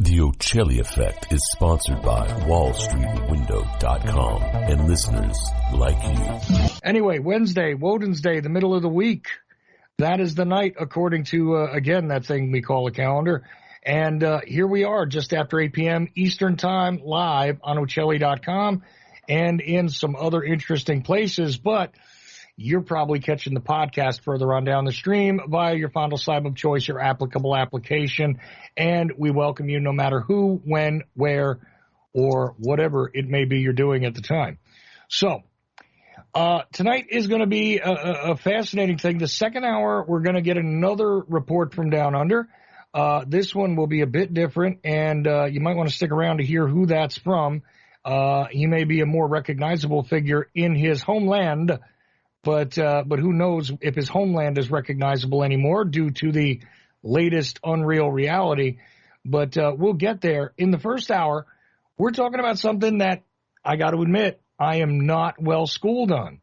The Ochelli Effect is sponsored by WallStreetWindow.com and listeners like you. Anyway, Wednesday, Woden's Day, the middle of the week. That is the night, according to, again, that thing we call a calendar. And here we are, just after 8 p.m. Eastern Time, live on Ochelli.com and in some other interesting places. But you're probably catching the podcast further on down the stream via your fondle slab of choice, your applicable application. And we welcome you no matter who, when, where, or whatever it may be you're doing at the time. So tonight is going to be a fascinating thing. The second hour, we're going to get another report from Down Under. This one will be a bit different, and you might want to stick around to hear who that's from. He may be a more recognizable figure in his homeland, but who knows if his homeland is recognizable anymore due to the latest unreal reality. But we'll get there. In the first hour, we're talking about something that I got to admit I am not well schooled on.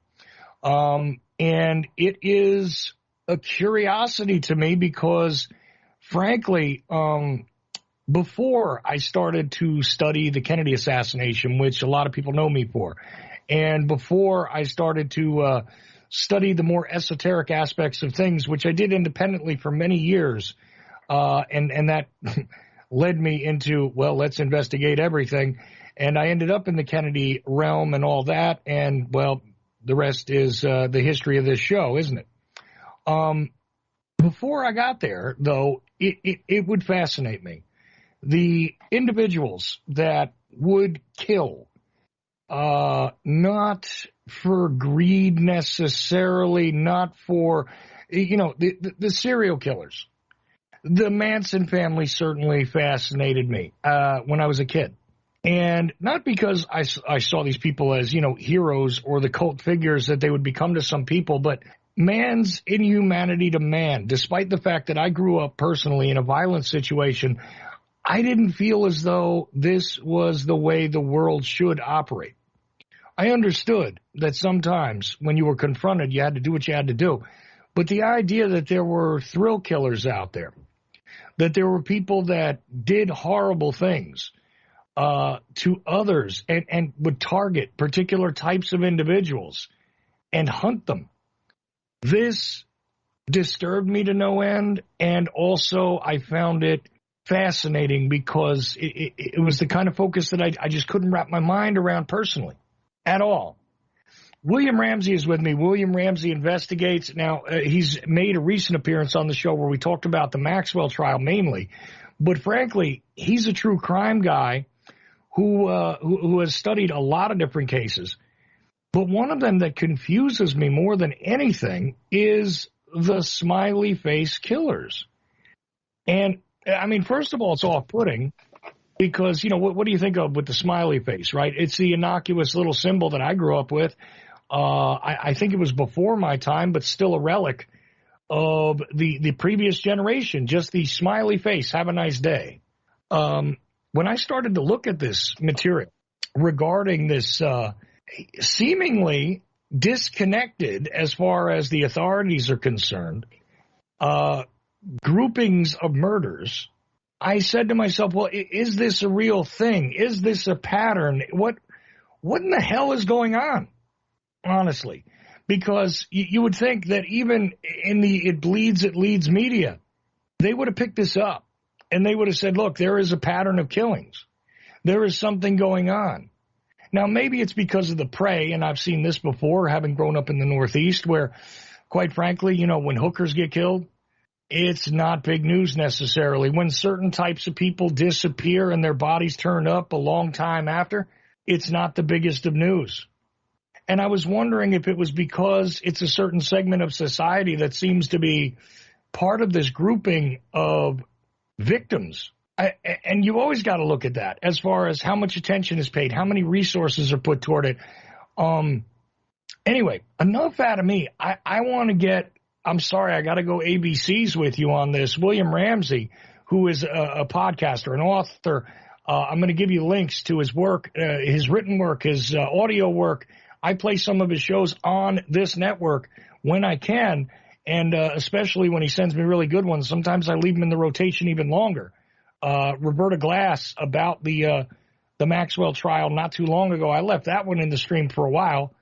And it is a curiosity to me because, frankly, before I started to study the Kennedy assassination, which a lot of people know me for, and before I started to study the more esoteric aspects of things, which I did independently for many years, and that led me into, well, let's investigate everything. And I ended up in the Kennedy realm and all that, and, well, the rest is the history of this show, isn't it? Before I got there, though, it would fascinate me. The individuals that would kill, not for greed necessarily, not for, the serial killers. The Manson family certainly fascinated me when I was a kid. And not because I saw these people as, heroes or the cult figures that they would become to some people, but man's inhumanity to man. Despite the fact that I grew up personally in a violent situation, I didn't feel as though this was the way the world should operate. I understood that sometimes when you were confronted, you had to do what you had to do. But the idea that there were thrill killers out there, that there were people that did horrible things to others and would target particular types of individuals and hunt them, this disturbed me to no end. And also I found it fascinating because it was the kind of focus that I just couldn't wrap my mind around personally at all. William Ramsey is with me. William Ramsey investigates. Now, he's made a recent appearance on the show where we talked about the Maxwell trial mainly. But frankly, he's a true crime guy who has studied a lot of different cases. But one of them that confuses me more than anything is the Smiley Face Killers. And, I mean, first of all, it's off-putting because, what do you think of with the smiley face, right? It's the innocuous little symbol that I grew up with. I think it was before my time, but still a relic of the previous generation, just the smiley face, have a nice day. When I started to look at this material regarding this seemingly disconnected, as far as the authorities are concerned, groupings of murders, I said to myself, well, is this a real thing? Is this a pattern? What in the hell is going on, honestly? Because you would think that even in the It Bleeds, It Leads media, they would have picked this up. And they would have said, look, there is a pattern of killings. There is something going on. Now, maybe it's because of the prey, and I've seen this before, having grown up in the Northeast, where, quite frankly, when hookers get killed, it's not big news necessarily. When certain types of people disappear and their bodies turn up a long time after, it's not the biggest of news. And I was wondering if it was because it's a certain segment of society that seems to be part of this grouping of victims. And you always got to look at that as far as how much attention is paid, how many resources are put toward it. Anyway, enough out of me. I want to get, I'm sorry, I got to go ABCs with you on this. William Ramsey, who is a podcaster, an author, I'm going to give you links to his work, his written work, his audio work. I play some of his shows on this network when I can. And especially when he sends me really good ones, sometimes I leave them in the rotation even longer Roberta Glass about the Maxwell trial not too long ago. I left that one in the stream for a while.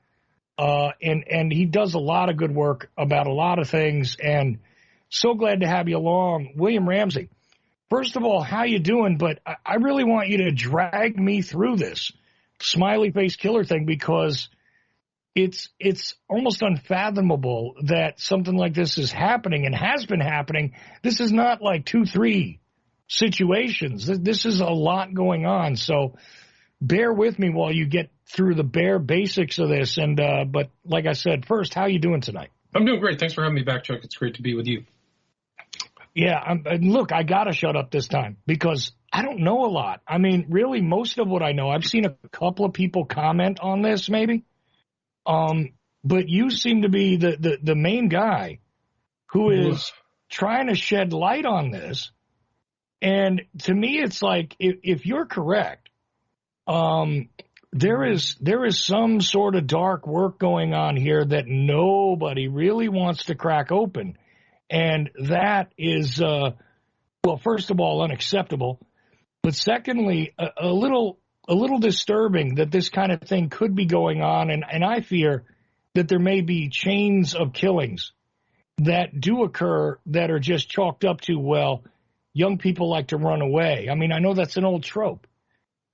And he does a lot of good work about a lot of things, and so glad to have you along. William Ramsey, first of all, how you doing? But I really want you to drag me through this Smiley Face Killer thing, because it's almost unfathomable that something like this is happening and has been happening. This is not like 2-3 situations. This is a lot going on. So bear with me while you get through the bare basics of this. And but like I said, first, how you doing tonight? I'm doing great. Thanks for having me back, Chuck. It's great to be with you. Yeah, look, I got to shut up this time because I don't know a lot. I mean, really, most of what I know, I've seen a couple of people comment on this maybe. But you seem to be the main guy who is trying to shed light on this. And to me, it's like, if you're correct, there is some sort of dark work going on here that nobody really wants to crack open. And that is, well, first of all, unacceptable. But secondly, a little disturbing that this kind of thing could be going on. And I fear that there may be chains of killings that do occur that are just chalked up to, well, young people like to run away. I mean, I know that's an old trope,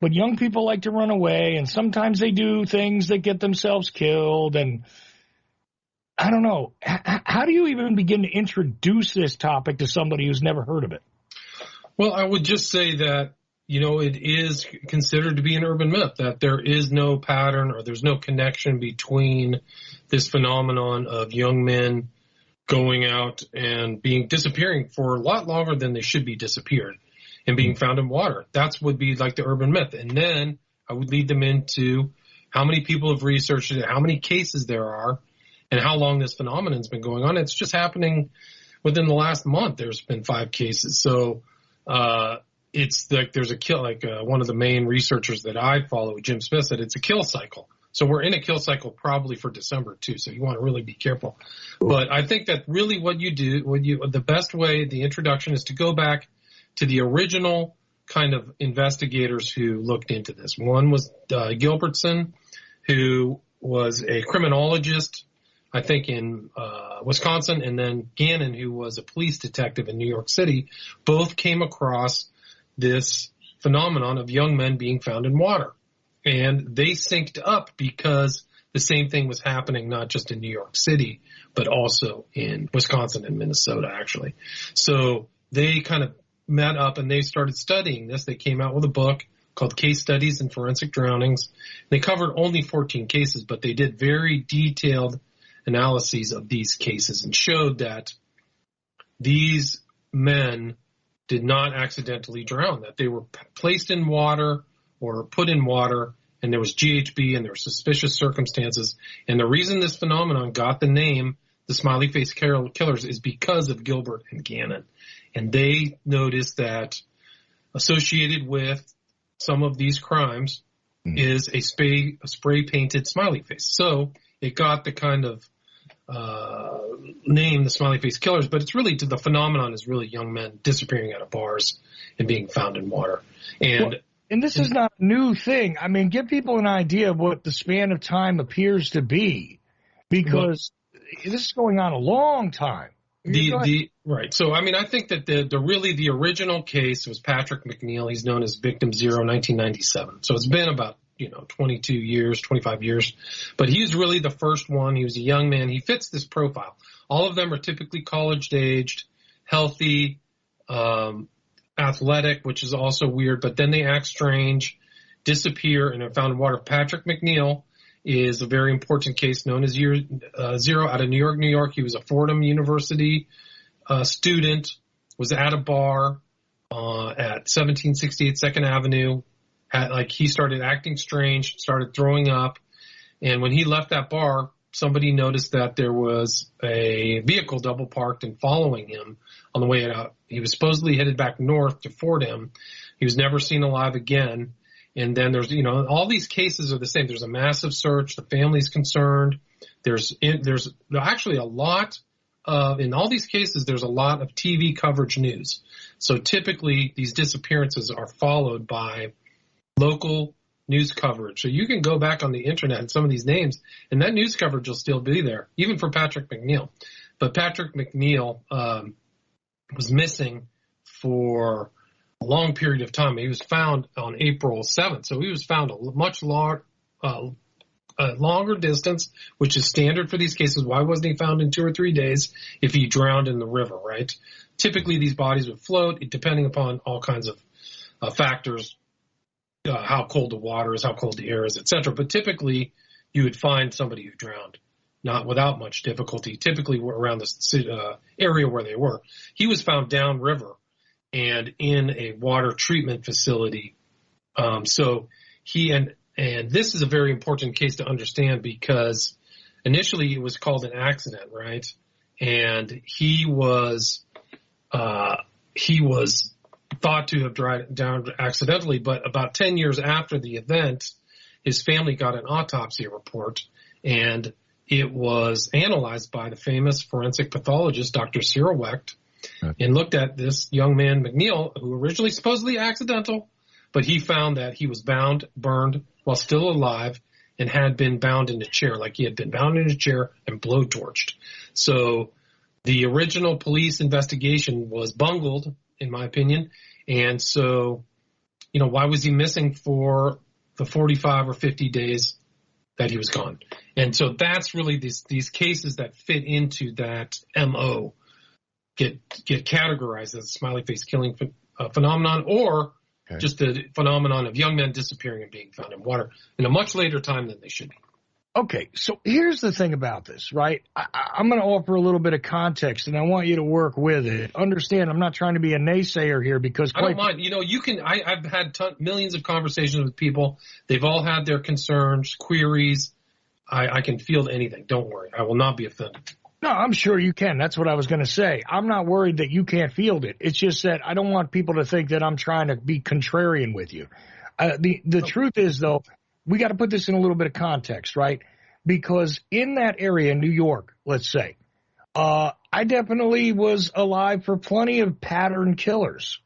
but young people like to run away, and sometimes they do things that get themselves killed. And I don't know. How do you even begin to introduce this topic to somebody who's never heard of it? Well, I would just say that, it is considered to be an urban myth, that there is no pattern or there's no connection between this phenomenon of young men going out and disappearing for a lot longer than they should be disappeared and being found in water. That's would be like the urban myth. And then I would lead them into how many people have researched it, how many cases there are, and how long this phenomenon's been going on. It's just happening within the last month. There's been 5 cases. So, it's like there's a kill, one of the main researchers that I follow, Jim Smith, said it's a kill cycle. So we're in a kill cycle probably for December too. So you want to really be careful. But I think that really the best way, the introduction is to go back to the original kind of investigators who looked into this. One was Gilbertson, who was a criminologist, I think in Wisconsin, and then Gannon, who was a police detective in New York City. Both came across this phenomenon of young men being found in water. And they synced up because the same thing was happening not just in New York City, but also in Wisconsin and Minnesota, actually. So they kind of met up and they started studying this. They came out with a book called Case Studies in Forensic Drownings. They covered only 14 cases, but they did very detailed analyses of these cases and showed that these men did not accidentally drown, that they were placed in water or put in water, and there was GHB and there were suspicious circumstances. And the reason this phenomenon got the name, the Smiley Face Killers, is because of Gilbert and Gannon. And they noticed that associated with some of these crimes is a spray-painted smiley face. So it got the kind of name, the Smiley Face Killers, but it's really, the phenomenon is really young men disappearing out of bars and being found in water. And this is not a new thing. I mean, give people an idea of what the span of time appears to be, because this is going on a long time. Right. So, I mean, I think that the original case was Patrick Mcneil. He's known as Victim Zero, 1997. So it's been about 22 years, 25 years. But he's really the first one. He was a young man. He fits this profile. All of them are typically college-aged, healthy, athletic, which is also weird. But then they act strange, disappear, and are found in water. Patrick Mcneil is a very important case known as Zero out of New York, New York. He was a Fordham University student, was at a bar at 1768 2nd Avenue. He started acting strange, started throwing up. And when he left that bar, somebody noticed that there was a vehicle double parked and following him on the way out. He was supposedly headed back north to Fordham. He was never seen alive again. And then there's, all these cases are the same. There's a massive search. The family's concerned. There's actually a lot in all these cases, there's a lot of TV coverage news. So typically these disappearances are followed by local news coverage. So you can go back on the internet and some of these names, and that news coverage will still be there, even for Patrick Mcneil. But Patrick Mcneil was missing for a long period of time. He was found on April 7th. So he was found a much longer distance, which is standard for these cases. Why wasn't he found in 2 or 3 days if he drowned in the river, right? Typically, these bodies would float, depending upon all kinds of factors, how cold the water is, how cold the air is, etc. But typically, you would find somebody who drowned, not without much difficulty, typically around the area where they were. He was found downriver and in a water treatment facility. So he and this is a very important case to understand because initially it was called an accident, right? And he was thought to have drowned accidentally, but about 10 years after the event, his family got an autopsy report, and it was analyzed by the famous forensic pathologist, Dr. Cyril Wecht, and looked at this young man, Mcneil, who originally supposedly accidental, but he found that he was bound, burned while still alive, and had been bound in a chair, like he had been bound in a chair and blowtorched. So the original police investigation was bungled, in my opinion. And so, why was he missing for the 45 or 50 days that he was gone? And so that's really these cases that fit into that MO get categorized as a smiley face killing phenomenon, or just the phenomenon of young men disappearing and being found in water in a much later time than they should be. Okay, so here's the thing about this, right? I'm going to offer a little bit of context, and I want you to work with it. Understand, I'm not trying to be a naysayer here because I don't mind. I've had millions of conversations with people. They've all had their concerns, queries. I can field anything. Don't worry. I will not be offended. No, I'm sure you can. That's what I was going to say. I'm not worried that you can't field it. It's just that I don't want people to think that I'm trying to be contrarian with you. The truth is, though, we got to put this in a little bit of context, right? Because in that area in New York, let's say, I definitely was alive for plenty of pattern killers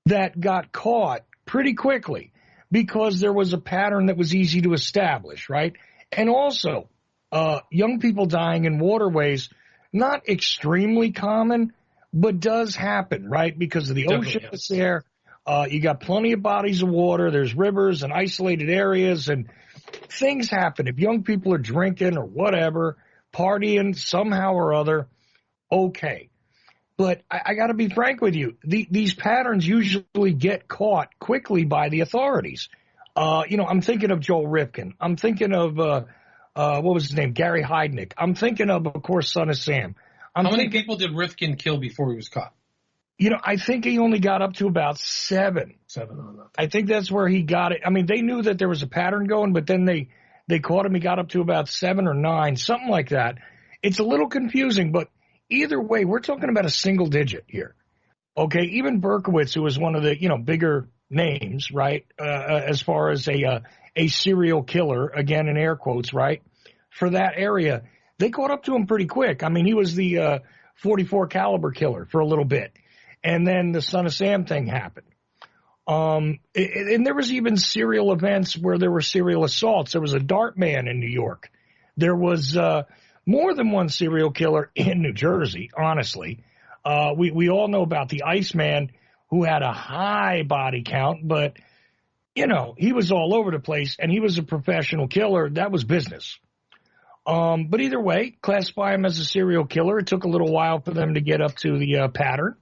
that got caught pretty quickly because there was a pattern that was easy to establish, right? And also, young people dying in waterways, not extremely common, but does happen, right? Because of the ocean that's there. You got plenty of bodies of water. There's rivers and isolated areas, and things happen. If young people are drinking or whatever, partying somehow or other, okay. But I got to be frank with you. These patterns usually get caught quickly by the authorities. I'm thinking of Joel Rifkin. I'm thinking of, what was his name? Gary Heidnik. I'm thinking of course, Son of Sam. How many people did Rifkin kill before he was caught? I think he only got up to about 7. 7 on that. I think that's where he got it. I mean, they knew that there was a pattern going, but then they caught him. He got up to about 7 or 9, something like that. It's a little confusing, but either way, we're talking about a single digit here. Okay, even Berkowitz, who was one of the bigger names, right, as far as a serial killer, again in air quotes, right, for that area, they caught up to him pretty quick. I mean, he was the 44 caliber killer for a little bit. And then the Son of Sam thing happened. And there was even serial events where there were serial assaults. There was a Dart Man in New York. There was more than one serial killer in New Jersey, honestly. We all know about the Iceman, who had a high body count, but, he was all over the place, and he was a professional killer. That was business. But either way, classify him as a serial killer. It took a little while for them to get up to the pattern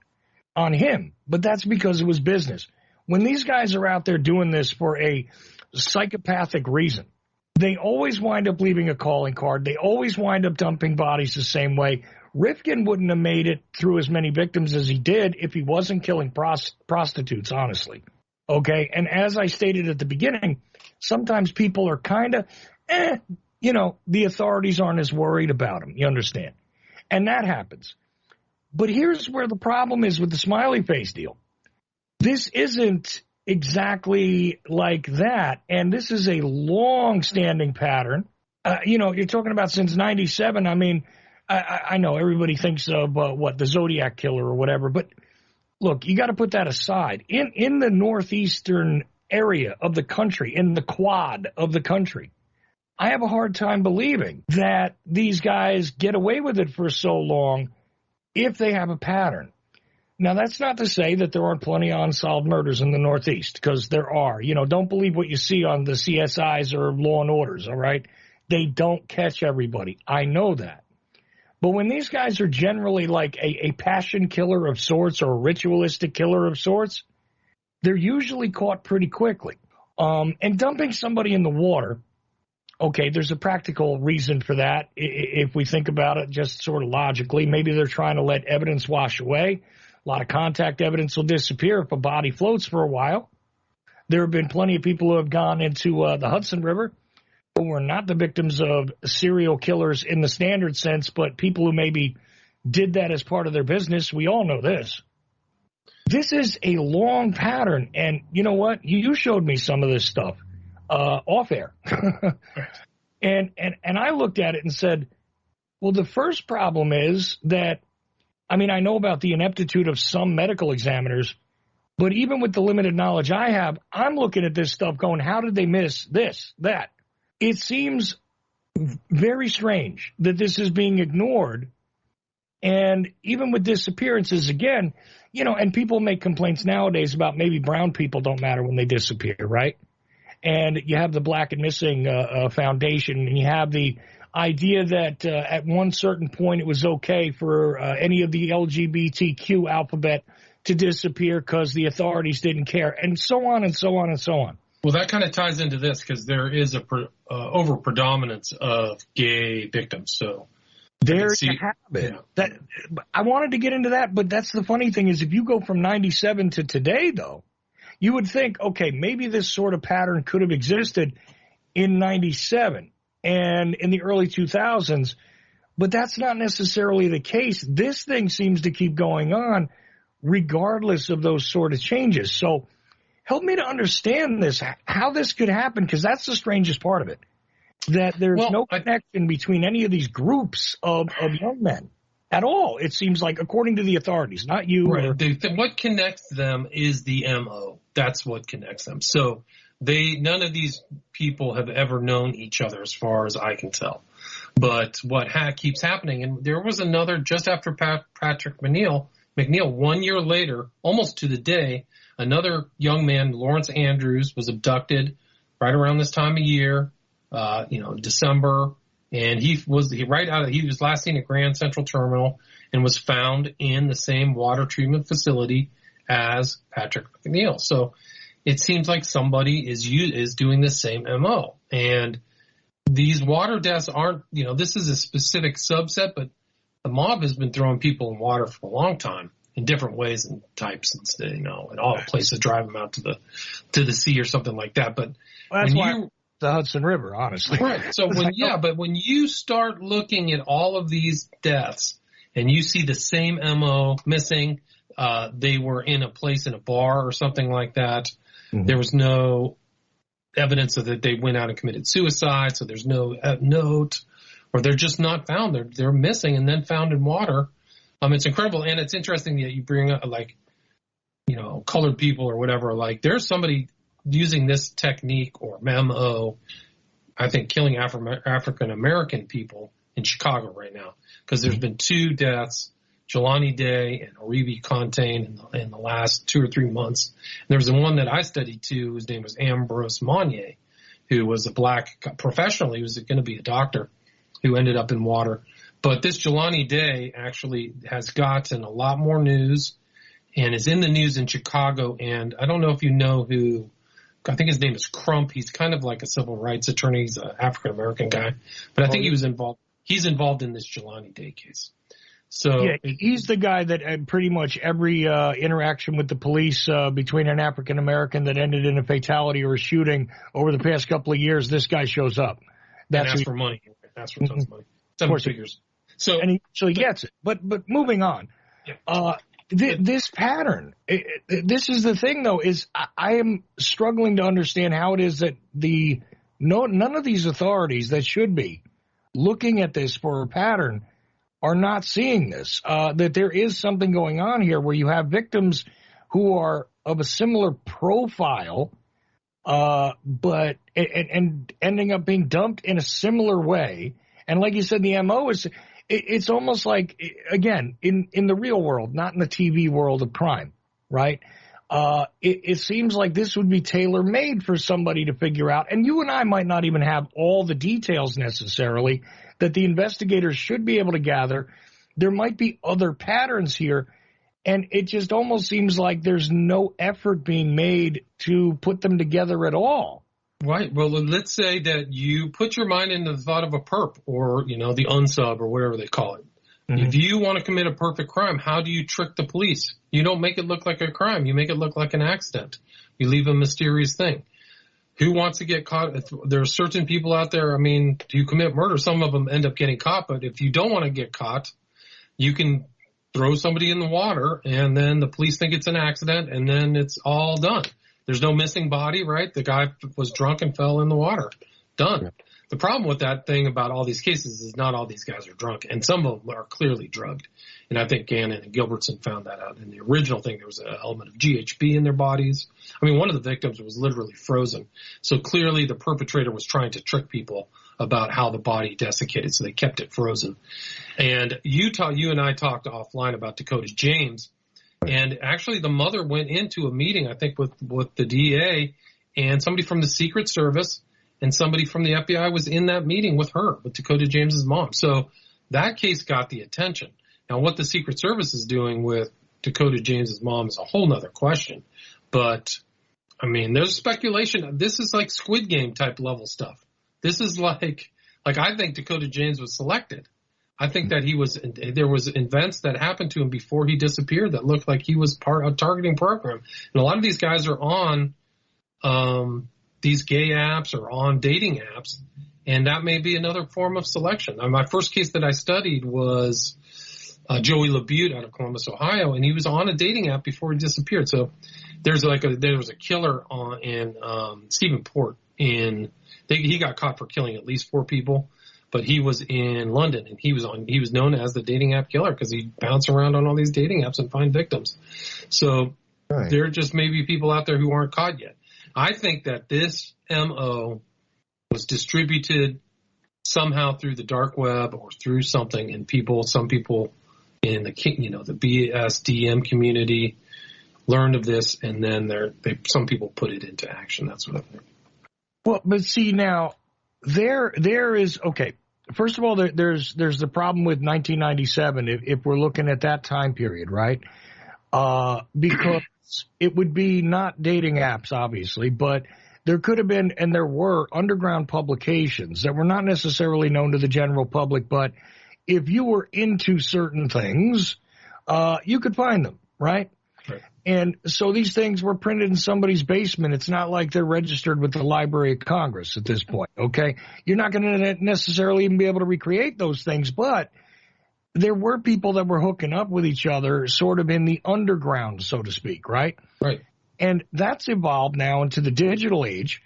on him, but that's because it was business. When these guys are out there doing this for a psychopathic reason, they always wind up leaving a calling card. They always wind up dumping bodies the same way. Rifkin wouldn't have made it through as many victims as he did if he wasn't killing prostitutes, honestly. Okay, and as I stated at the beginning, sometimes people are kind of, the authorities aren't as worried about them, you understand? And that happens. But here's where the problem is with the smiley face deal. This isn't exactly like that, and this is a long-standing pattern. You're talking about since 97. I mean, I know everybody thinks of the Zodiac Killer or whatever, but look, you got to put that aside. In the northeastern area of the country, in the quad of the country, I have a hard time believing that these guys get away with it for so long if they have a pattern. Now, that's not to say that there aren't plenty of unsolved murders in the Northeast, because there are. You know, don't believe what you see on the CSIs or Law and Orders, all right? They don't catch everybody. I know that. But when these guys are generally like a passion killer of sorts or a ritualistic killer of sorts, they're usually caught pretty quickly. And dumping somebody in the water, okay, there's a practical reason for that. If we think about it just sort of logically, maybe they're trying to let evidence wash away. A lot of contact evidence will disappear if a body floats for a while. There have been plenty of people who have gone into the Hudson River who were not the victims of serial killers in the standard sense, but people who maybe did that as part of their business. We all know this. This is a long pattern, and you know what? You showed me some of this stuff off air. and I looked at it and said, well, the first problem is that, I mean, I know about the ineptitude of some medical examiners, but even with the limited knowledge I have, I'm looking at this stuff going, how did they miss this, that? It seems very strange that this is being ignored. And even with disappearances, again, you know, and people make complaints nowadays about maybe brown people don't matter when they disappear, right? And you have the Black and Missing Foundation, and you have the idea that at one certain point it was okay for any of the LGBTQ alphabet to disappear because the authorities didn't care, and so on and so on and so on. Well, that kind of ties into this because there is a over-predominance of gay victims. So there you have it. Yeah. That, I wanted to get into that, but that's the funny thing is if you go from 97 to today, though, you would think, okay, maybe this sort of pattern could have existed in 97 and in the early 2000s, but that's not necessarily the case. This thing seems to keep going on regardless of those sort of changes. So help me to understand this, how this could happen, because that's the strangest part of it, that there's no connection between any of these groups of young men at all. It seems like, according to the authorities, not you. Right. What connects them is the MO. That's what connects them. So none of these people have ever known each other as far as I can tell. But what keeps happening, and there was another just after Patrick Mcneil, 1 year later, almost to the day, another young man, Lawrence Andrews, was abducted right around this time of year, December, and he was last seen at Grand Central Terminal and was found in the same water treatment facility as Patrick Mcneil. So it seems like somebody is doing the same MO. And these water deaths aren't, this is a specific subset, but the mob has been throwing people in water for a long time in different ways and types, and all places, drive them out to the sea or something like that. But that's why the Hudson River, honestly. Right. So but when you start looking at all of these deaths and you see the same MO missing, they were in a place in a bar or something like that. Mm-hmm. There was no evidence of that they went out and committed suicide. So there's no note, or they're just not found. They're missing and then found in water. It's incredible. And it's interesting that you bring up colored people or whatever. Like there's somebody using this technique or MO, I think, killing African American people in Chicago right now, because there's been 2 deaths, Jelani Day and Oribi Contain, in the last 2 or 3 months. And there was the one that I studied too, whose name was Ambrose Monnier, who was a black professional. He was going to be a doctor who ended up in water. But this Jelani Day actually has gotten a lot more news and is in the news in Chicago. And I don't know if you know who, I think his name is Crump. He's kind of like a civil rights attorney. He's an African-American guy. But I think he was involved. He's involved in this Jelani Day case. So yeah, he's the guy that pretty much every interaction with the police between an African-American that ended in a fatality or a shooting over the past couple of years, this guy shows up. That's asks for money. That's for tons of money. 7 figures. So he gets it. But moving on, this pattern, this is the thing, though, is I am struggling to understand how it is that none of these authorities that should be looking at this for a pattern are not seeing this, that there is something going on here where you have victims who are of a similar profile, but ending up being dumped in a similar way. And like you said, the MO is, it's almost like, again, in the real world, not in the TV world of crime, right? It seems like this would be tailor-made for somebody to figure out. And you and I might not even have all the details necessarily that the investigators should be able to gather. There might be other patterns here. And it just almost seems like there's no effort being made to put them together at all. Right. Well, let's say that you put your mind into the thought of a perp or, the unsub or whatever they call it. Mm-hmm. If you want to commit a perfect crime, how do you trick the police? You don't make it look like a crime. You make it look like an accident. You leave a mysterious thing. Who wants to get caught? There are certain people out there, you commit murder. Some of them end up getting caught. But if you don't want to get caught, you can throw somebody in the water and then the police think it's an accident and then it's all done. There's no missing body, right? The guy was drunk and fell in the water. Done. Yeah. The problem with that thing about all these cases is not all these guys are drunk, and some of them are clearly drugged. And I think Gannon and Gilbertson found that out. In the original thing, there was an element of GHB in their bodies. One of the victims was literally frozen. So clearly the perpetrator was trying to trick people about how the body desiccated, so they kept it frozen. And you and I talked offline about Dakota James, and actually the mother went into a meeting, I think, with the DA, and somebody from the Secret Service and somebody from the FBI was in that meeting with her, with Dakota James's mom. So that case got the attention. Now, what the Secret Service is doing with Dakota James's mom is a whole nother question. But, there's speculation. This is like Squid Game type level stuff. This is like I think Dakota James was selected. I think that there was events that happened to him before he disappeared that looked like he was part of a targeting program. And a lot of these guys are on these gay apps or on dating apps, and that may be another form of selection. My first case that I studied was Joey LaBute out of Columbus, Ohio, and he was on a dating app before he disappeared. So there was a killer in Stephenport he got caught for killing at least 4 people, but he was in London and he was known as the dating app killer because he'd bounce around on all these dating apps and find victims. So right. There just may be people out there who aren't caught yet. I think that this MO was distributed somehow through the dark web or through something, and some people in the BSDM community learned of this, and then some people put it into action. That's what I think. Well, but see now, there is okay. First of all, there's the problem with 1997 if we're looking at that time period, right? Because it would be not dating apps, obviously, but there could have been, and there were, underground publications that were not necessarily known to the general public, but if you were into certain things, you could find them, right? Right. And so these things were printed in somebody's basement. It's not like they're registered with the Library of Congress at this point, okay? You're not going to necessarily even be able to recreate those things, but there were people that were hooking up with each other sort of in the underground, so to speak, right? Right. And that's evolved now into the digital age.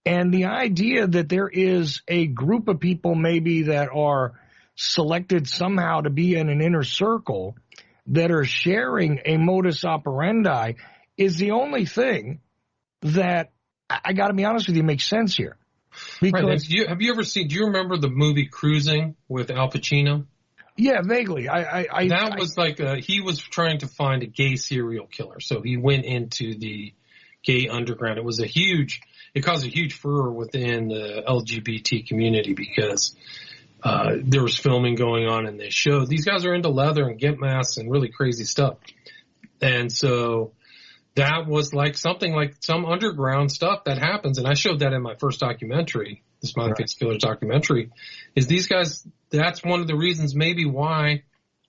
And the idea that there is a group of people maybe that are selected somehow to be in an inner circle that are sharing a modus operandi is the only thing that, I got to be honest with you, makes sense here. Because, right. Have you ever seen, do you remember the movie Cruising with Al Pacino? Yeah, vaguely. He was trying to find a gay serial killer. So he went into the gay underground. It caused a huge furor within the LGBT community because there was filming going on, and they showed these guys are into leather and gimp masks and really crazy stuff. And so that was like something like some underground stuff that happens. And I showed that in my first documentary, the Smiley Face Killers documentary, is these guys, that's one of the reasons maybe why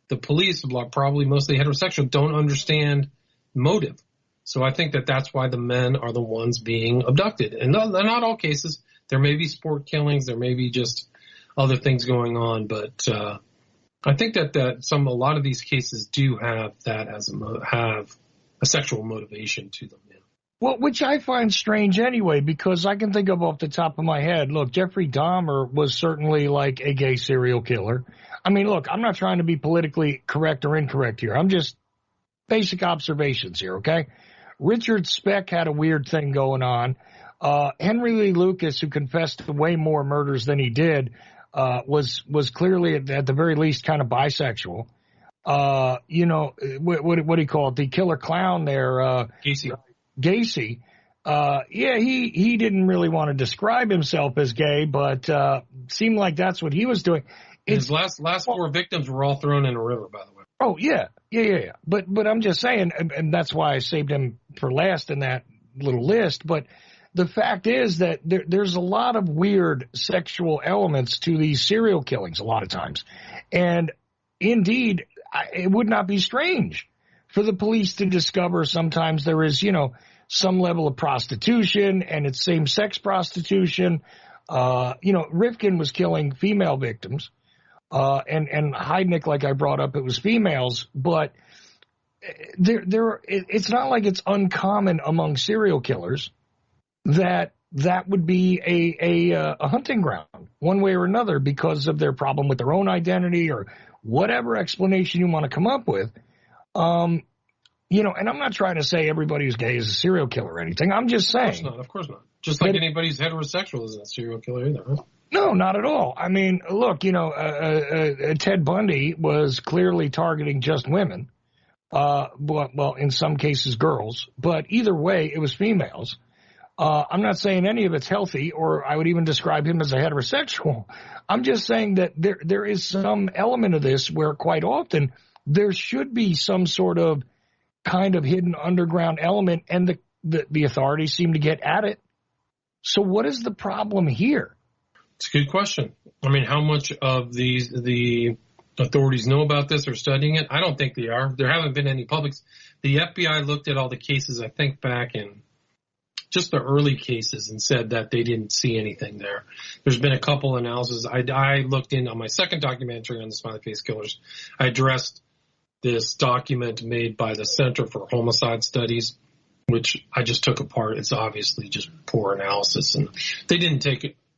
the police, probably mostly heterosexual, don't understand motive. So I think that that's why the men are the ones being abducted. And not all cases. There may be sport killings. There may be just other things going on. But I think that a lot of these cases do have that have a sexual motivation to them. Yeah. Well, which I find strange anyway, because I can think of off the top of my head, look, Jeffrey Dahmer was certainly like a gay serial killer. I mean, look, I'm not trying to be politically correct or incorrect here. I'm just basic observations here, okay? Richard Speck had a weird thing going on. Henry Lee Lucas, who confessed to way more murders than he did, was clearly at the very least kind of bisexual. What do you call it? The killer clown there, Gacy. He didn't really want to describe himself as gay, but seemed like that's what he was doing. His last four victims were all thrown in a river, by the way. Oh yeah. But I'm just saying, and that's why I saved him for last in that little list. But the fact is that there's a lot of weird sexual elements to these serial killings a lot of times, and indeed, it would not be strange for the police to discover sometimes there is, some level of prostitution, and it's same-sex prostitution. Rifkin was killing female victims, and Heidnik, like I brought up, it was females, but it's not like it's uncommon among serial killers that would be a hunting ground one way or another because of their problem with their own identity or whatever explanation you want to come up with. And I'm not trying to say everybody who's gay is a serial killer or anything. I'm just saying. Of course not. Just like anybody who's heterosexual isn't a serial killer either, huh? No, not at all. I mean, look, Ted Bundy was clearly targeting just women. Well, in some cases, girls. But either way, it was females. I'm not saying any of it's healthy, or I would even describe him as a heterosexual. I'm just saying that there is some element of this where quite often there should be some sort of kind of hidden underground element, and the authorities seem to get at it. So what is the problem here? It's a good question. I mean, how much of the authorities know about this or studying it? I don't think they are. There haven't been any publics. The FBI looked at all the cases, I think, back in just the early cases and said that they didn't see anything there. There's been a couple analyses. I looked in on my second documentary on the Smiley Face Killers. I addressed this document made by the Center for Homicide Studies, which I just took apart. It's obviously just poor analysis, and they didn't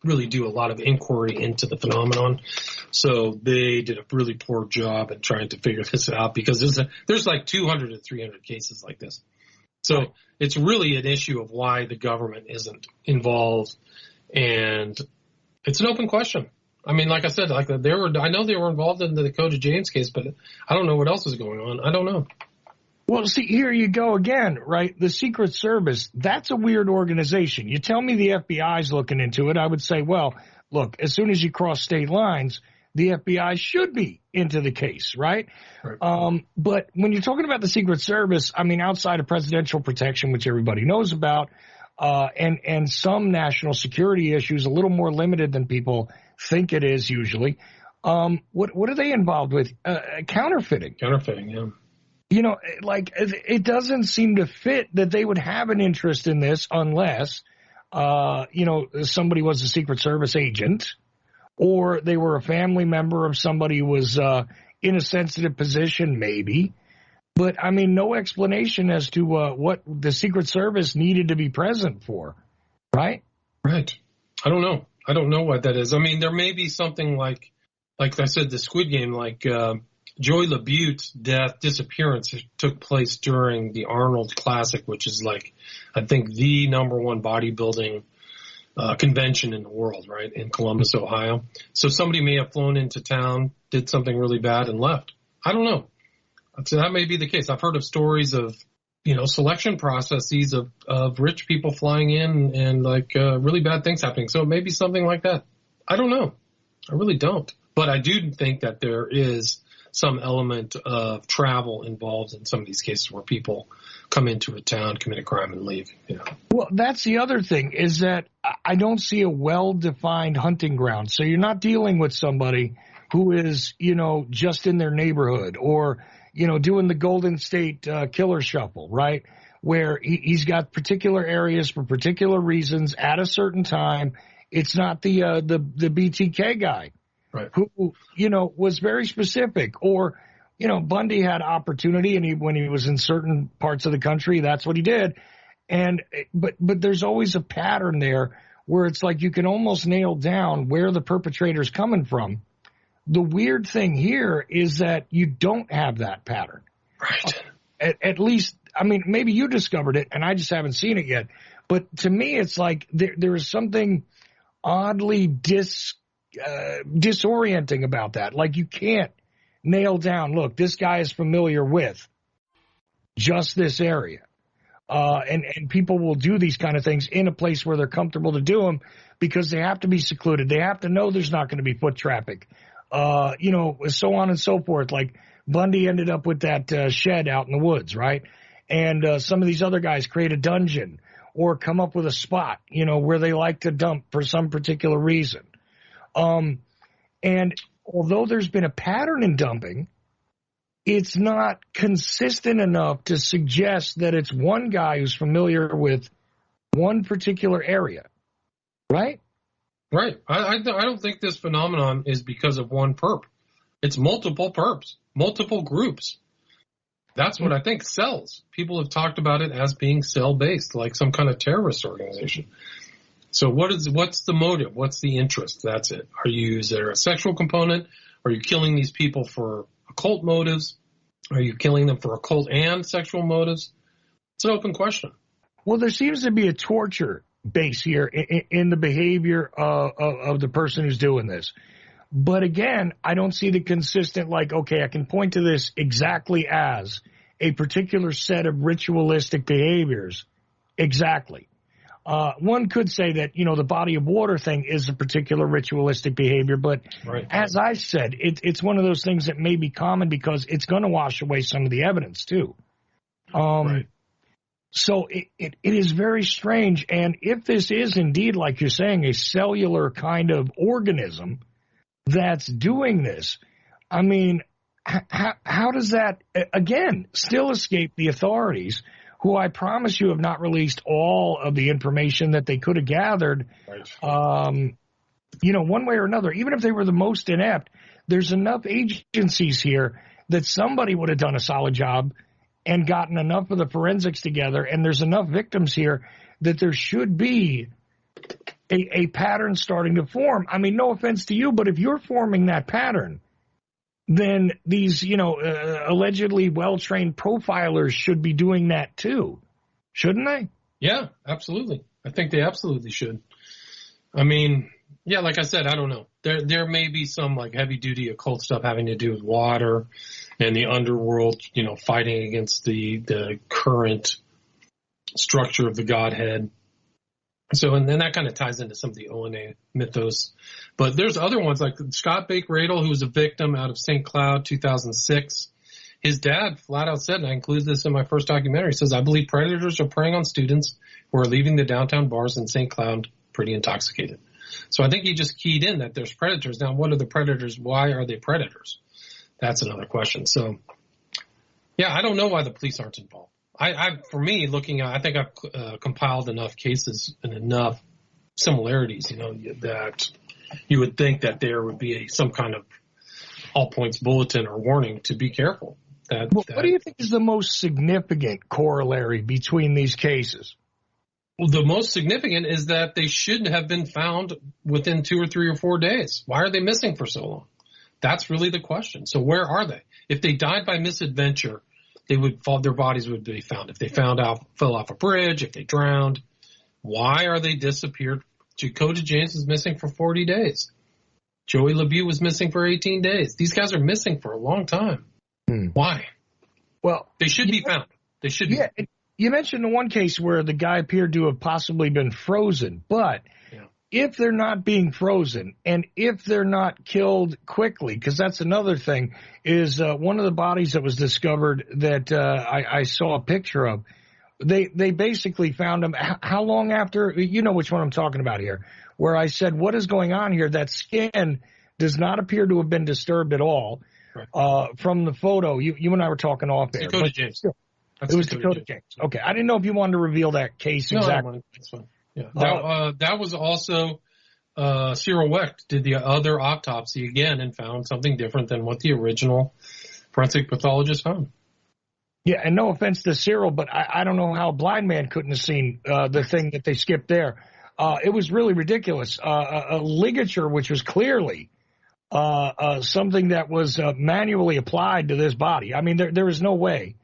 really do a lot of inquiry into the phenomenon. So they did a really poor job at trying to figure this out, because there's like 200 to 300 cases like this. So it's really an issue of why the government isn't involved, and it's an open question. I mean, like I said, I know they were involved in the Dakota James case, but I don't know what else is going on. I don't know. Well, see, here you go again, right? The Secret Service, that's a weird organization. You tell me the FBI's looking into it, I would say, well, look, as soon as you cross state lines, the FBI should be into the case, right? But when you're talking about the Secret Service, I mean, outside of presidential protection, which everybody knows about, and some national security issues, a little more limited than people think it is usually. What are they involved with? Counterfeiting. Counterfeiting, yeah. It doesn't seem to fit that they would have an interest in this unless, somebody was a Secret Service agent, or they were a family member of somebody who was in a sensitive position, maybe. But, I mean, no explanation as to what the Secret Service needed to be present for, right? Right. I don't know. I don't know what that is. I mean, there may be something like I said, the Squid Game, like Joey Labute's disappearance took place during the Arnold Classic, which is like, I think, the #1 bodybuilding convention in the world, right, in Columbus, Ohio. So somebody may have flown into town, did something really bad, and left. I don't know. So that may be the case. I've heard of stories of, selection processes of rich people flying in and really bad things happening. So it may be something like that. I don't know. I really don't. But I do think that there is some element of travel involved in some of these cases where people come into a town, commit a crime, and leave. Well, that's the other thing, is that I don't see a well-defined hunting ground. So you're not dealing with somebody who is, just in their neighborhood, or doing the Golden State Killer Shuffle, right? Where he's got particular areas for particular reasons at a certain time. It's not the BTK guy, right, who, was very specific. Or, Bundy had opportunity, and when he was in certain parts of the country, that's what he did. But there's always a pattern there where it's like you can almost nail down where the perpetrator's coming from. The weird thing here is that you don't have that pattern. Right. At least, I mean, maybe you discovered it and I just haven't seen it yet. But to me, it's like there is something oddly disorienting about that. Like you can't nail down, look, this guy is familiar with just this area. And people will do these kind of things in a place where they're comfortable to do them because they have to be secluded. They have to know there's not going to be foot traffic, so on and so forth. Like Bundy ended up with that shed out in the woods, right? And some of these other guys create a dungeon or come up with a spot, where they like to dump for some particular reason. And although there's been a pattern in dumping, it's not consistent enough to suggest that it's one guy who's familiar with one particular area, right? Right. I don't think this phenomenon is because of one perp. It's multiple perps, multiple groups. That's what I think. Cells. People have talked about it as being cell-based, like some kind of terrorist organization. So what's the motive? What's the interest? That's it. Is there a sexual component? Are you killing these people for occult motives? Are you killing them for occult and sexual motives? It's an open question. Well, there seems to be a torture base here in the behavior of the person who's doing this. But again, I don't see the consistent, like, okay, I can point to this exactly as a particular set of ritualistic behaviors. Exactly. One could say that, the body of water thing is a particular ritualistic behavior, but right. As I said, it's one of those things that may be common because it's going to wash away some of the evidence too. Right. So it is very strange. And if this is indeed, like you're saying, a cellular kind of organism that's doing this, I mean, how does that, again, still escape the authorities, who I promise you have not released all of the information that they could have gathered, right. One way or another. Even if they were the most inept, there's enough agencies here that somebody would have done a solid job and gotten enough of the forensics together, and there's enough victims here that there should be a pattern starting to form. I mean, no offense to you, but if you're forming that pattern, then these, allegedly well-trained profilers should be doing that too, shouldn't they? Yeah, absolutely. I think they absolutely should. I mean, yeah, like I said, I don't know. There may be some like heavy-duty occult stuff having to do with water and the underworld, fighting against the current structure of the Godhead. So, and then that kind of ties into some of the ONA mythos. But there's other ones like Scott Bake-Radel, who was a victim out of St. Cloud, 2006. His dad flat out said, and I include this in my first documentary, he says, I believe predators are preying on students who are leaving the downtown bars in St. Cloud pretty intoxicated. So I think he just keyed in that there's predators. Now, what are the predators? Why are they predators? That's another question. So, yeah, I don't know why the police aren't involved. For me, looking at, I think I've compiled enough cases and enough similarities, that you would think that there would be some kind of all points bulletin or warning to be careful. What do you think is the most significant corollary between these cases? Well, the most significant is that they should have been found within 2 or 3 or 4 days. Why are they missing for so long? That's really the question. So where are they? If they died by misadventure, their bodies would be found. If they fell off a bridge, if they drowned, why are they disappeared? Dakota James was missing for 40 days. Joey LeBeau was missing for 18 days. These guys are missing for a long time. Why? Well, they should be found. They should be. Yeah, you mentioned the one case where the guy appeared to have possibly been frozen, but if they're not being frozen and if they're not killed quickly, because that's another thing, is one of the bodies that was discovered that I saw a picture of, they basically found him how long after, you know which one I'm talking about here, where I said, what is going on here? That skin does not appear to have been disturbed at all. Right. From the photo. You and I were talking off there. Dakota James. It was Dakota James. Okay. I didn't know if you wanted to reveal that case exactly. No, that's fine. Yeah. That was also Cyril Wecht did the other autopsy again and found something different than what the original forensic pathologist found. Yeah, and no offense to Cyril, but I don't know how a blind man couldn't have seen the thing that they skipped there. It was really ridiculous. A ligature, which was clearly something that was manually applied to this body. I mean, there is no way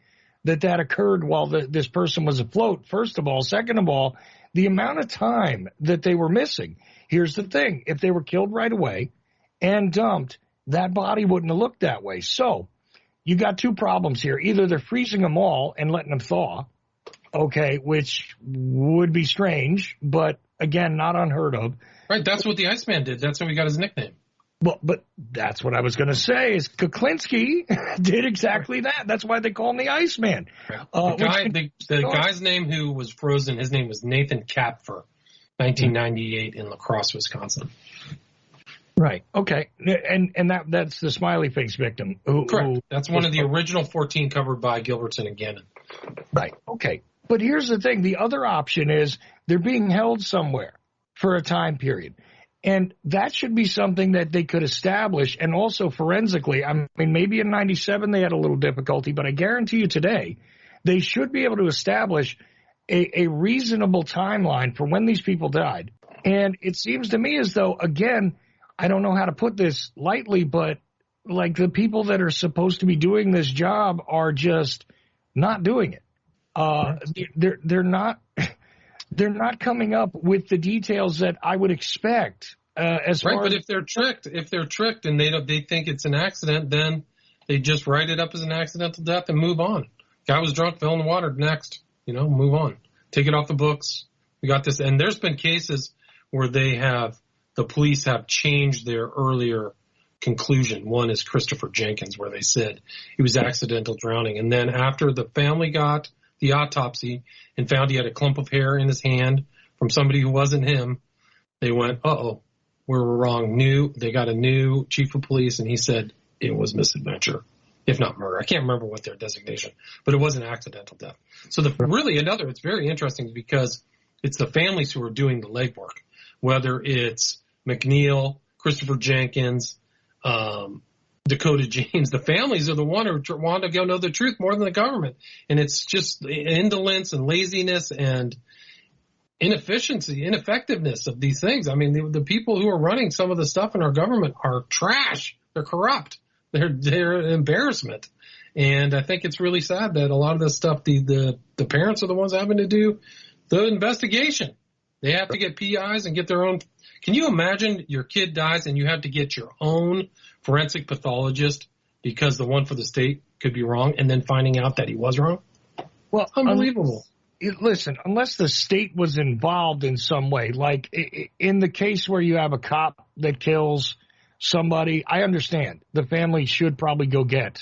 that occurred while this person was afloat, first of all. Second of all, the amount of time that they were missing. Here's the thing. If they were killed right away and dumped, that body wouldn't have looked that way. So you got two problems here. Either they're freezing them all and letting them thaw, okay, which would be strange, but again, not unheard of. Right, that's what the Iceman did. That's how he got his nickname. Well, but that's what I was going to say is Kuklinski did exactly that. That's why they call him the Iceman. The guy's name who was frozen, his name was Nathan Kapfer, 1998 in La Crosse, Wisconsin. Right. Okay. And that's the Smiley Face victim. Correct. That's one of the original 14 covered by Gilbertson and Gannon. Right. Okay. But here's the thing. The other option is they're being held somewhere for a time period. And that should be something that they could establish. And also forensically, I mean, maybe in 97 they had a little difficulty, but I guarantee you today they should be able to establish a reasonable timeline for when these people died. And it seems to me as though, again, I don't know how to put this lightly, but like the people that are supposed to be doing this job are just not doing it. They're not coming up with the details that I would expect. But if they're tricked and they think it's an accident, then they just write it up as an accidental death and move on. Guy was drunk, fell in the water. Next, move on. Take it off the books. We got this, and there's been cases where the police have changed their earlier conclusion. One is Christopher Jenkins, where they said he was accidental drowning. And then after the family got the autopsy and found he had a clump of hair in his hand from somebody who wasn't him, they went, uh-oh, we were wrong. They got a new chief of police, and he said it was misadventure, if not murder. I can't remember what their designation, but it was an accidental death. So it's very interesting because it's the families who are doing the legwork, whether it's Mcneil, Christopher Jenkins, Dakota James. The families are the one who want to go know the truth more than the government. And it's just indolence and laziness and ineffectiveness of these things. I mean, the people who are running some of the stuff in our government are trash. They're corrupt. They're an embarrassment. And I think it's really sad that a lot of this stuff, the parents are the ones having to do the investigation. They have to get PIs and get their own. Can you imagine your kid dies and you have to get your own forensic pathologist because the one for the state could be wrong, and then finding out that he was wrong? Well, unbelievable. Listen, unless the state was involved in some way, like in the case where you have a cop that kills somebody, I understand the family should probably go get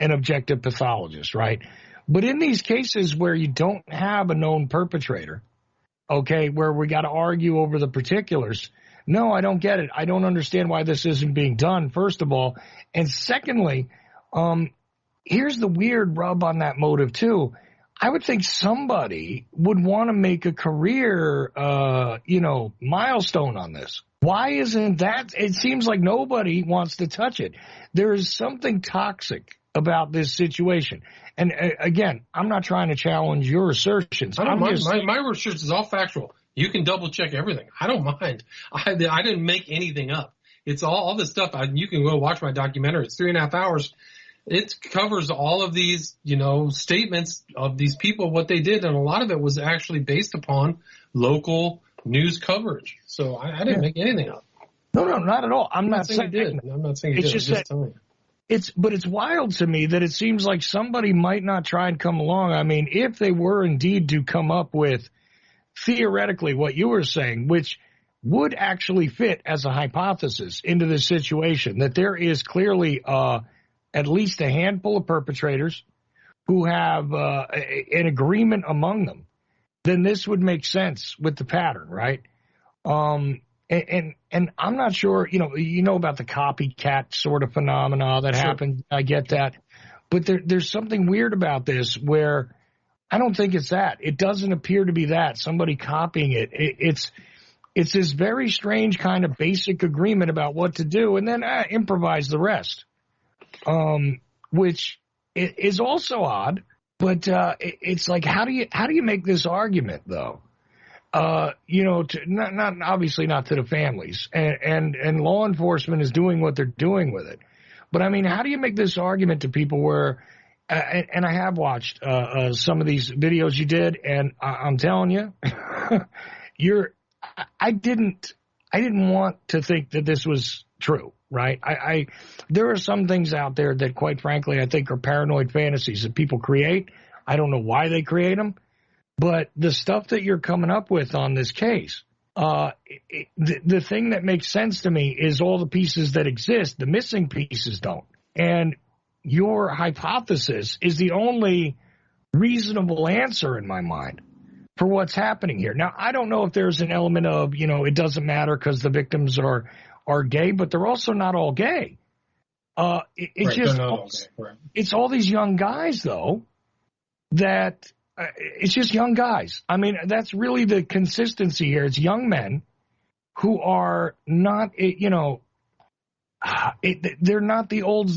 an objective pathologist, right? But in these cases where you don't have a known perpetrator, okay, where we got to argue over the particulars, no, I don't get it. I don't understand why this isn't being done, first of all. And secondly, here's the weird rub on that motive, too. I would think somebody would want to make a career, milestone on this. Why isn't that? It seems like nobody wants to touch it. There is something toxic about this situation. And again, I'm not trying to challenge your assertions. I don't mind. My research is all factual. You can double check everything. I don't mind. I didn't make anything up. It's all this stuff. You can go watch my documentary. It's 3.5 hours. It covers all of these, statements of these people, what they did. And a lot of it was actually based upon local news coverage. So I didn't make anything up. No, not at all. I'm not saying you did. I'm not saying you did. It's just telling you. But it's wild to me that it seems like somebody might not try and come along. I mean, if they were indeed to come up with theoretically what you were saying, which would actually fit as a hypothesis into this situation, that there is clearly at least a handful of perpetrators who have an agreement among them, then this would make sense with the pattern, right? And I'm not sure, about the copycat sort of phenomena that happened. I get that. But there's something weird about this where I don't think it's that. It doesn't appear to be that. Somebody copying it. It's this very strange kind of basic agreement about what to do and then improvise the rest, which is also odd But it's like, how do you make this argument though? To not obviously not to the families, and law enforcement is doing what they're doing with it. But I mean, how do you make this argument to people where, and I have watched some of these videos you did, and I'm telling you, I didn't want to think that this was true, right? There are some things out there that, quite frankly, I think are paranoid fantasies that people create. I don't know why they create them. But the stuff that you're coming up with on this case, the thing that makes sense to me is all the pieces that exist. The missing pieces don't. And your hypothesis is the only reasonable answer in my mind for what's happening here. Now, I don't know if there's an element of, it doesn't matter because the victims are gay, but they're also not all gay. It's all these young guys, though, that... it's just young guys. I mean, that's really the consistency here. It's young men who are not, they're not the old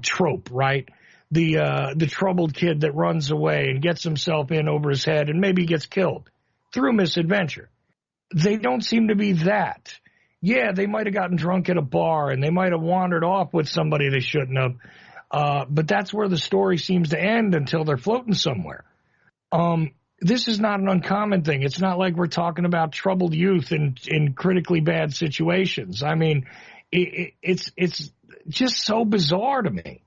trope, right? The troubled kid that runs away and gets himself in over his head and maybe gets killed through misadventure. They don't seem to be that. Yeah, they might have gotten drunk at a bar and they might have wandered off with somebody they shouldn't have. But that's where the story seems to end until they're floating somewhere. This is not an uncommon thing. It's not like we're talking about troubled youth in critically bad situations. I mean, it's just so bizarre to me.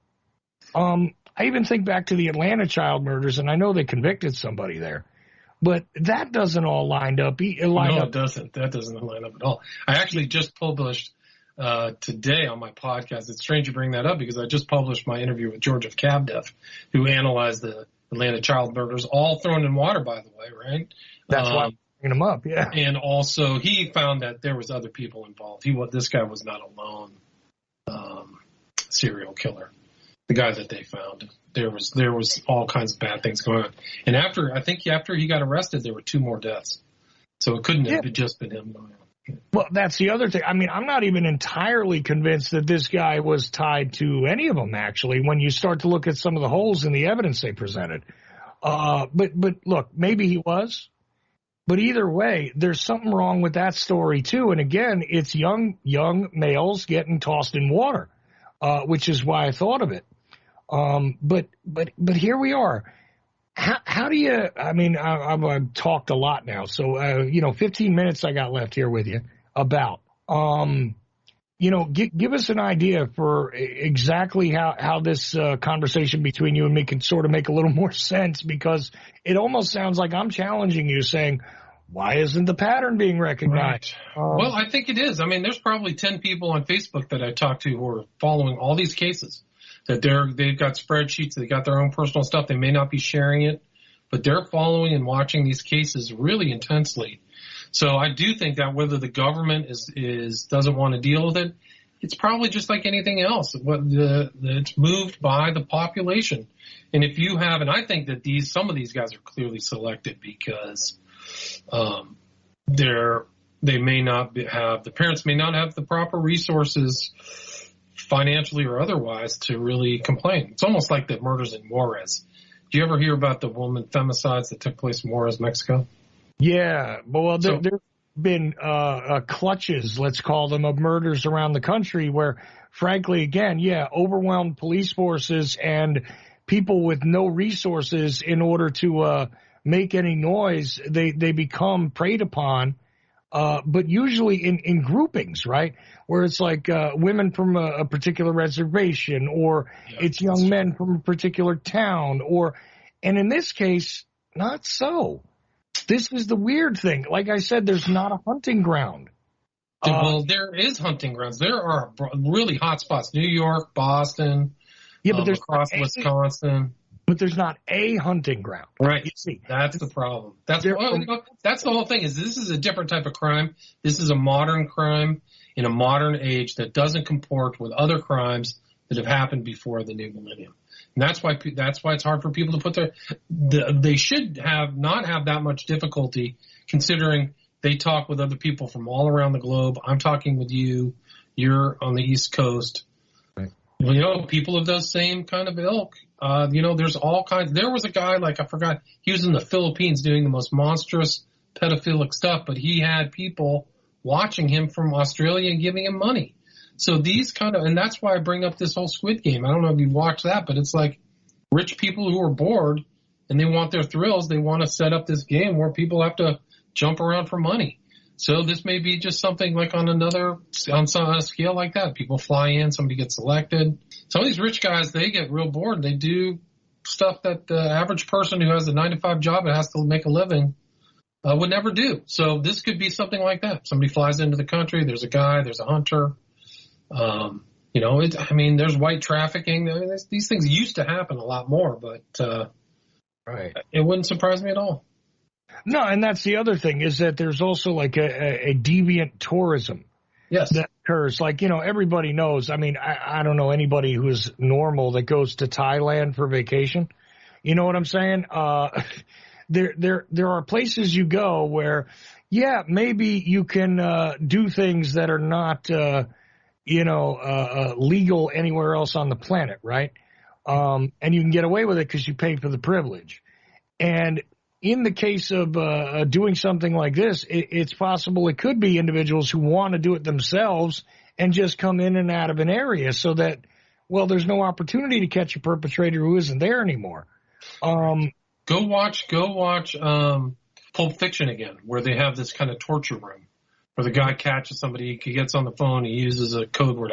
I even think back to the Atlanta child murders, and I know they convicted somebody there, but that doesn't all line up. It doesn't. That doesn't line up at all. I actually just published today on my podcast. It's strange you bring that up because I just published my interview with George of Cabdef, who analyzed the Atlanta child murders, all thrown in water, by the way, right? That's why I'm bringing them up, yeah. And also, he found that there was other people involved. This guy was not a lone serial killer. The guy that they found, there was all kinds of bad things going on. And after he got arrested, there were 2 more deaths. So it couldn't have just been him. Well, that's the other thing. I mean, I'm not even entirely convinced that this guy was tied to any of them, actually, when you start to look at some of the holes in the evidence they presented. But look, maybe he was. But either way, there's something wrong with that story, too. And again, it's young males getting tossed in water, which is why I thought of it. But here we are. How do you, I mean, I've talked a lot now, so, 15 minutes I got left here with you about, give us an idea for exactly how this conversation between you and me can sort of make a little more sense, because it almost sounds like I'm challenging you saying, why isn't the pattern being recognized? Right. Well, I think it is. I mean, there's probably 10 people on Facebook that I talked to who are following all these cases. That they've got spreadsheets, they got their own personal stuff. They may not be sharing it, but they're following and watching these cases really intensely. So I do think that whether the government doesn't want to deal with it, it's probably just like anything else. It's moved by the population. And if you have, and I think that some of these guys are clearly selected because the parents may not have the proper resources, financially or otherwise, to really complain. It's almost like the murders in Juarez. Do you ever hear about the woman femicides that took place in Juarez, Mexico? Yeah. Well, there's been clutches, let's call them, of murders around the country where, frankly, again, overwhelmed police forces and people with no resources in order to make any noise, they become preyed upon. But usually in groupings, right? Where it's like women from a particular reservation, or it's young men from a particular town, and in this case, not so. This is the weird thing. Like I said, there's not a hunting ground. Well, there is hunting grounds. There are really hot spots. New York, Boston, but there's across Wisconsin. But there's not a hunting ground. Right. You see, that's the problem. That's the whole thing. This is a different type of crime. This is a modern crime in a modern age that doesn't comport with other crimes that have happened before the new millennium. And that's why it's hard for people to put they should not have that much difficulty, considering they talk with other people from all around the globe. I'm talking with you. You're on the East Coast. Right. Well, people of those same kind of ilk, there's all kinds. There was a guy, like, I forgot, he was in the Philippines doing the most monstrous pedophilic stuff, but he had people watching him from Australia and giving him money. So these and that's why I bring up this whole Squid Game. I don't know if you've watched that, but it's like rich people who are bored and they want their thrills. They want to set up this game where people have to jump around for money. So this may be just something like on a scale like that. People fly in, somebody gets selected. Some of these rich guys, they get real bored. They do stuff that the average person who has a 9-to-5 job and has to make a living would never do. So this could be something like that. Somebody flies into the country. There's a guy. There's a hunter. There's white trafficking. These things used to happen a lot more, but right. It wouldn't surprise me at all. No, and that's the other thing is that there's also like a deviant tourism. Yes. That occurs. Like, everybody knows. I mean, I don't know anybody who's normal that goes to Thailand for vacation. You know what I'm saying? There are places you go where, yeah, maybe you can do things that are not, legal anywhere else on the planet, right? And you can get away with it because you paid for the privilege. And in the case of doing something like this, it's possible it could be individuals who want to do it themselves and just come in and out of an area so that, well, there's no opportunity to catch a perpetrator who isn't there anymore. Go watch Pulp Fiction again, where they have this kind of torture room where the guy catches somebody, he gets on the phone, he uses a code word.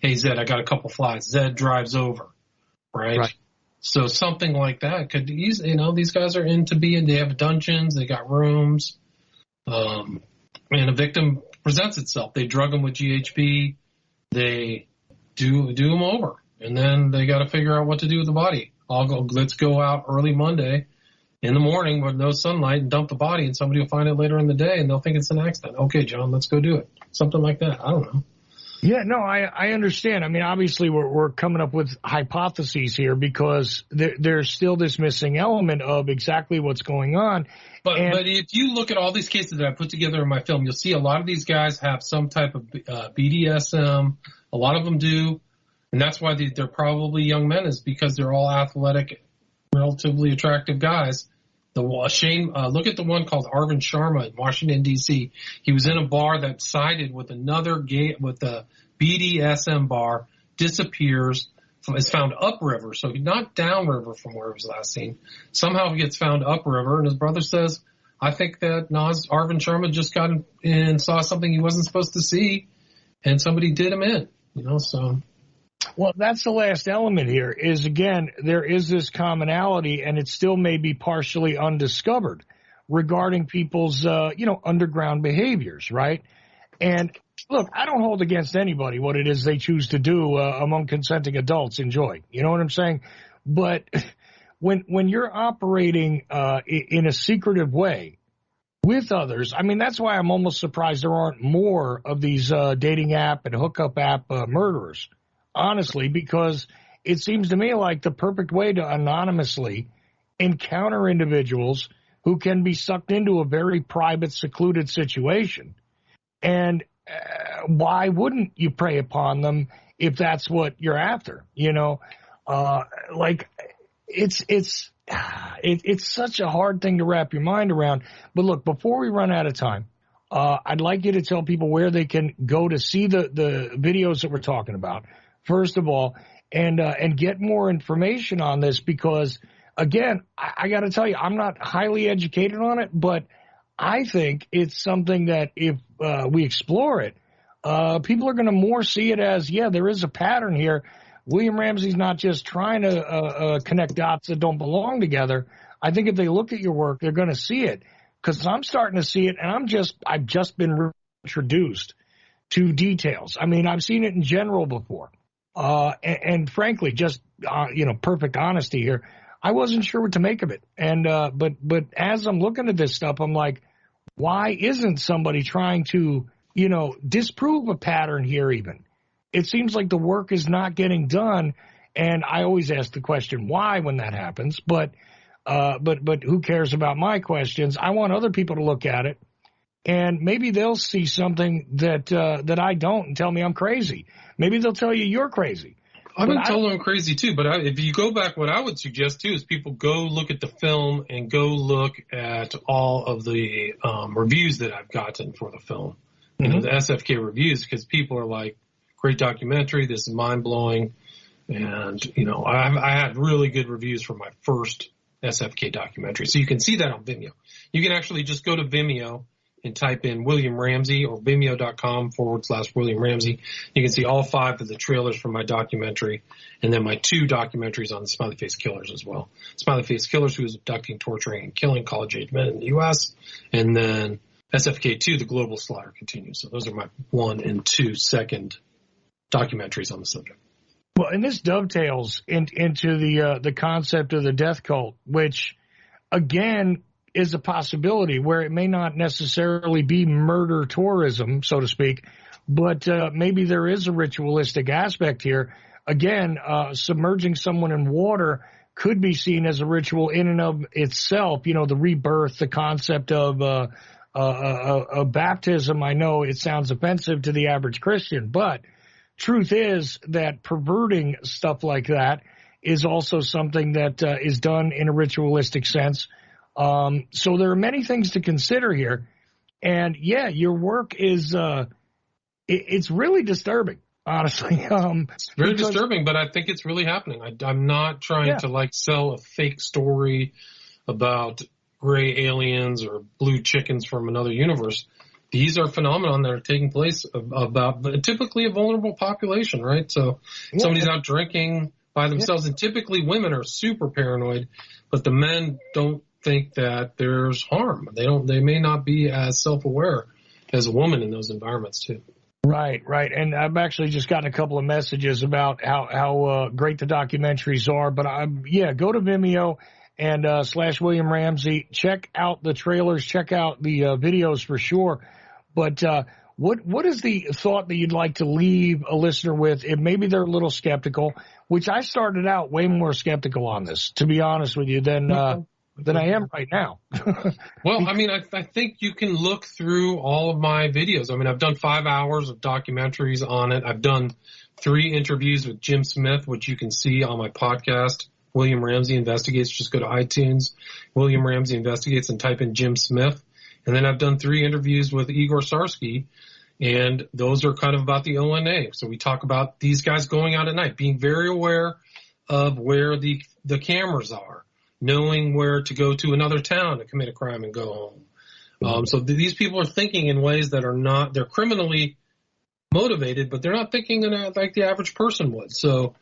Hey, Zed, I got a couple flies. Zed drives over, right? So something like that could easily, these guys are they have dungeons, they got rooms, and a victim presents itself. They drug them with GHB, they do them over, and then they got to figure out what to do with the body. Let's go out early Monday in the morning with no sunlight and dump the body, and somebody will find it later in the day, and they'll think it's an accident. Okay, John, let's go do it. Something like that. I don't know. Yeah, no, I understand. I mean, obviously, we're coming up with hypotheses here because there's still this missing element of exactly what's going on. But if you look at all these cases that I put together in my film, you'll see a lot of these guys have some type of BDSM. A lot of them do, and that's why they're probably young men, is because they're all athletic, relatively attractive guys. Look at the one called Arvind Sharma in Washington, D.C. He was in a bar that sided with another with the BDSM bar, disappears, is found upriver, so not downriver from where he was last seen. Somehow he gets found upriver, and his brother says, I think that Arvind Sharma just got in and saw something he wasn't supposed to see, and somebody did him in, so... Well, that's the last element here is, again, there is this commonality, and it still may be partially undiscovered regarding people's, underground behaviors, right? And, look, I don't hold against anybody what it is they choose to do among consenting adults. Enjoy. You know what I'm saying? But when you're operating in a secretive way with others, I mean, that's why I'm almost surprised there aren't more of these dating app and hookup app murderers. Honestly, because it seems to me like the perfect way to anonymously encounter individuals who can be sucked into a very private, secluded situation. And why wouldn't you prey upon them if that's what you're after? It's such a hard thing to wrap your mind around. But look, before we run out of time, I'd like you to tell people where they can go to see the videos that we're talking about. First of all, and get more information on this because, again, I got to tell you, I'm not highly educated on it, but I think it's something that if we explore it, people are going to more see it as, yeah, there is a pattern here. William Ramsey's not just trying to connect dots that don't belong together. I think if they look at your work, they're going to see it because I'm starting to see it, and I've just been introduced to details. I mean, I've seen it in general before. And frankly, just, perfect honesty here, I wasn't sure what to make of it. And, but as I'm looking at this stuff, I'm like, why isn't somebody trying to, disprove a pattern here even? It seems like the work is not getting done. And I always ask the question, why, when that happens, but who cares about my questions? I want other people to look at it. And maybe they'll see something that I don't and tell me I'm crazy. Maybe they'll tell you you're crazy. I've been told I'm crazy too, but if you go back, what I would suggest too is people go look at the film and go look at all of the reviews that I've gotten for the film, you know, the SFK reviews, because people are like, great documentary, this is mind blowing, and you know, I had really good reviews for my first SFK documentary, so you can see that on Vimeo. You can actually just go to Vimeo and type in William Ramsey or vimeo.com/William Ramsey. You can see all 5 of the trailers from my documentary, and then my 2 documentaries on the Smiley Face Killers as well. Smiley Face Killers, who is abducting, torturing, and killing college-age men in the U.S., and then SFK2, the global slaughter continues. So those are my 1 and 2 second documentaries on the subject. Well, and this dovetails into the concept of the death cult, which, again, is a possibility where it may not necessarily be murder tourism, so to speak, but maybe there is a ritualistic aspect here. Again, submerging someone in water could be seen as a ritual in and of itself. You know, the rebirth, the concept of baptism. I know it sounds offensive to the average Christian, but truth is that perverting stuff like that is also something that is done in a ritualistic sense. So there are many things to consider here. And yeah, your work is, it's really disturbing, honestly. It's very disturbing, but I think it's really happening. I'm not trying to like sell a fake story about gray aliens or blue chickens from another universe. These are phenomena that are taking place about typically a vulnerable population, right? So somebody's out drinking by themselves, and typically women are super paranoid, but the men don't think that there's harm. They may not be as self-aware as a woman in those environments too. Right. And I've actually just gotten a couple of messages about how great the documentaries are, but go to Vimeo and /William Ramsey. Check out the trailers, check out the videos for sure. But what is the thought that you'd like to leave a listener with if maybe they're a little skeptical, which I started out way more skeptical on this, to be honest with you, than I am right now. Well, I mean, I think you can look through all of my videos. I mean, I've done 5 hours of documentaries on it. I've done 3 interviews with Jim Smith, which you can see on my podcast, William Ramsey Investigates. Just go to iTunes, William Ramsey Investigates, and type in Jim Smith. And then I've done 3 interviews with Igor Sarsky, and those are kind of about the ONA. So we talk about these guys going out at night, being very aware of where the cameras are, knowing where to go to another town to commit a crime and go home. So these people are thinking in ways that are not, they're criminally motivated, but they're not thinking like the average person would. So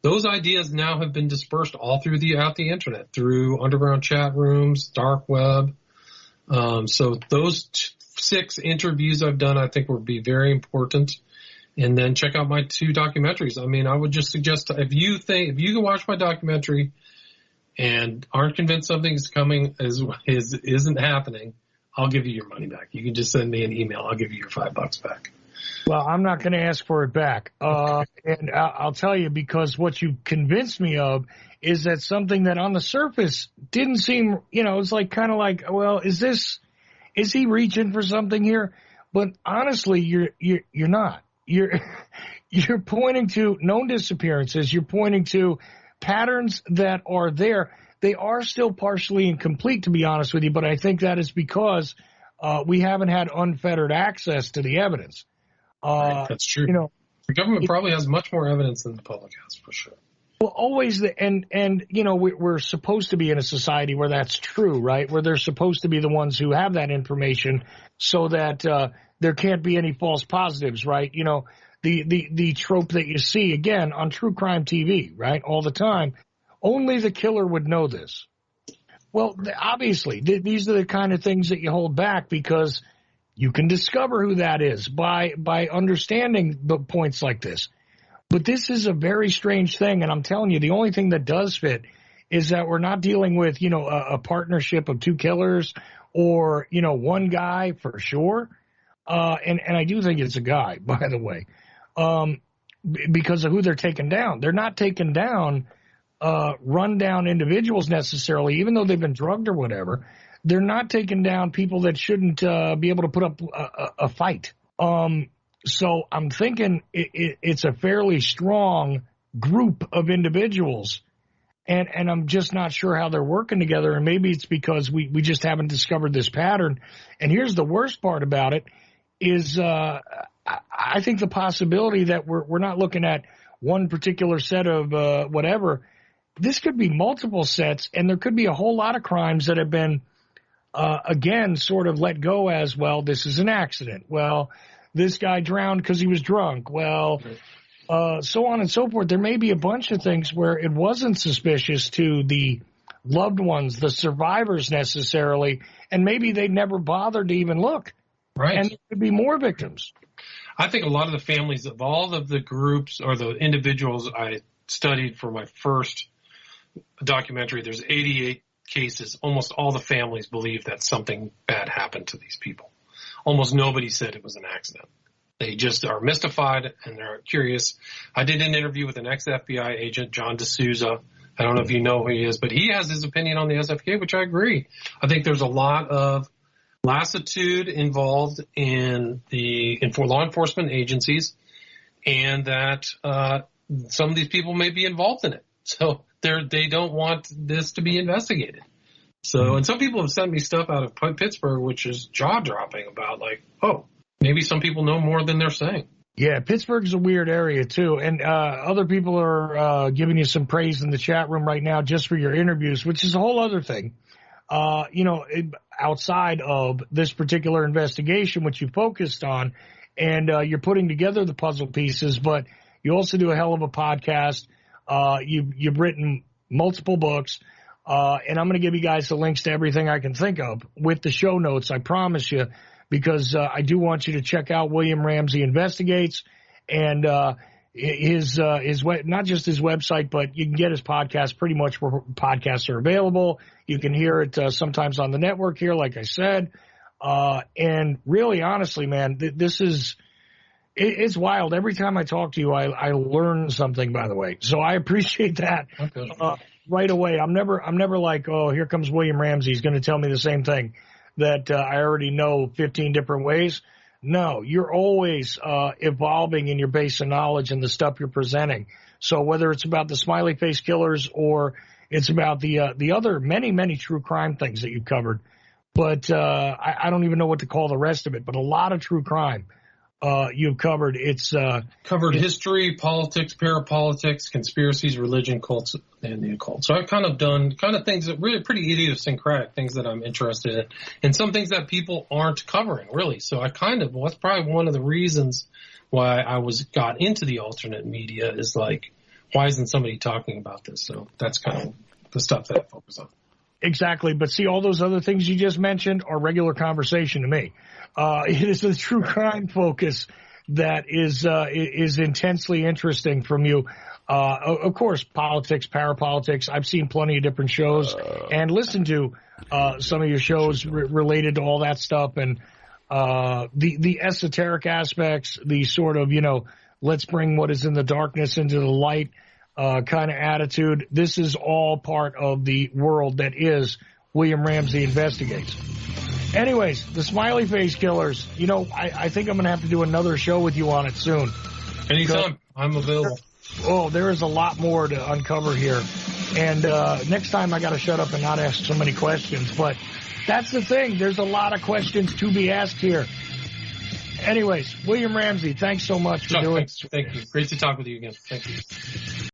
those ideas now have been dispersed all throughout the internet, through underground chat rooms, dark web. So those 6 interviews I've done, I think, would be very important. And then check out my 2 documentaries. I mean, I would just suggest if you can watch my documentary and aren't convinced something's coming isn't happening, I'll give you your money back. You can just send me an email. I'll give you your $5 back. Well, I'm not going to ask for it back. And I'll tell you, because what you convinced me of is that something that on the surface didn't seem, it's like kind of like, well, is he reaching for something here? But honestly, you're not. You're pointing to known disappearances. You're pointing to patterns that are there. They are still partially incomplete, to be honest with you, but I think that is because we haven't had unfettered access to the evidence. Right, that's true. The government probably has much more evidence than the public has, for sure. Well, always, we're supposed to be in a society where that's true, right? Where they're supposed to be the ones who have that information, so that there can't be any false positives, right? The trope that you see, again, on true crime TV, right, all the time, only the killer would know this. Well, obviously, these are the kind of things that you hold back because you can discover who that is by understanding the points like this. But this is a very strange thing, and I'm telling you, the only thing that does fit is that we're not dealing with, a partnership of 2 killers or, one guy for sure. And I do think it's a guy, by the way, because of who they're taking down. They're not taking down run-down individuals necessarily, even though they've been drugged or whatever. They're not taking down people that shouldn't be able to put up a fight. So I'm thinking it's a fairly strong group of individuals. And I'm just not sure how they're working together. And maybe it's because we just haven't discovered this pattern. And here's the worst part about it is I think the possibility that we're not looking at one particular set of whatever. This could be multiple sets, and there could be a whole lot of crimes that have been, again, sort of let go as, well, this is an accident. Well, this guy drowned because he was drunk. Well, so on and so forth. There may be a bunch of things where it wasn't suspicious to the loved ones, the survivors necessarily, and maybe they never bothered to even look. Right. And there could be more victims. I think a lot of the families of all of the groups or the individuals I studied for my first documentary, there's 88 cases. Almost all the families believe that something bad happened to these people. Almost nobody said it was an accident. They just are mystified and they're curious. I did an interview with an ex-FBI agent, John D'Souza. I don't know if you know who he is, but he has his opinion on the SFK, which I agree. I think there's a lot of lassitude involved for law enforcement agencies, and that some of these people may be involved in it. So they don't want this to be investigated. So, and some people have sent me stuff out of Pittsburgh, which is jaw-dropping about like, oh, maybe some people know more than they're saying. Yeah, Pittsburgh's a weird area, too. And other people are giving you some praise in the chat room right now just for your interviews, which is a whole other thing. Outside of this particular investigation, which you focused on, and you're putting together the puzzle pieces, but you also do a hell of a podcast. You've written multiple books, and I'm going to give you guys the links to everything I can think of with the show notes, I promise you. Because I do want you to check out William Ramsey Investigates and his not just his website, but you can get his podcast pretty much where podcasts are available. You can hear it sometimes on the network here, like I said. And really, honestly, man, it's wild. Every time I talk to you, I learn something, by the way. So I appreciate that right away. I'm never like, oh, here comes William Ramsey. He's going to tell me the same thing that I already know 15 different ways. No, you're always evolving in your base of knowledge and the stuff you're presenting. So whether it's about the Smiley Face Killers or it's about the other many, many true crime things that you've covered, but I don't even know what to call the rest of it, but a lot of true crime you've covered. It's covered history, politics, parapolitics, conspiracies, religion, cults, and the occult. So I've kind of done things that really pretty idiosyncratic, things that I'm interested in, and some things that people aren't covering really. So that's probably one of the reasons why I got into the alternate media is like, why isn't somebody talking about this? So that's kind of the stuff that I focus on. Exactly. But see, all those other things you just mentioned are regular conversation to me. It is the true crime focus that is intensely interesting from you. Of course, politics, parapolitics. I've seen plenty of different shows and listened to some of your shows related to all that stuff and the esoteric aspects, the sort of, let's bring what is in the darkness into the light kind of attitude. This is all part of the world that is William Ramsey Investigates. Anyways, the Smiley Face Killers, I think I'm going to have to do another show with you on it soon. Anytime. I'm available. Oh, there is a lot more to uncover here. And next time I got to shut up and not ask so many questions. But that's the thing. There's a lot of questions to be asked here. Anyways, William Ramsey, thanks so much for doing it. Thank you. Great to talk with you again. Thank you.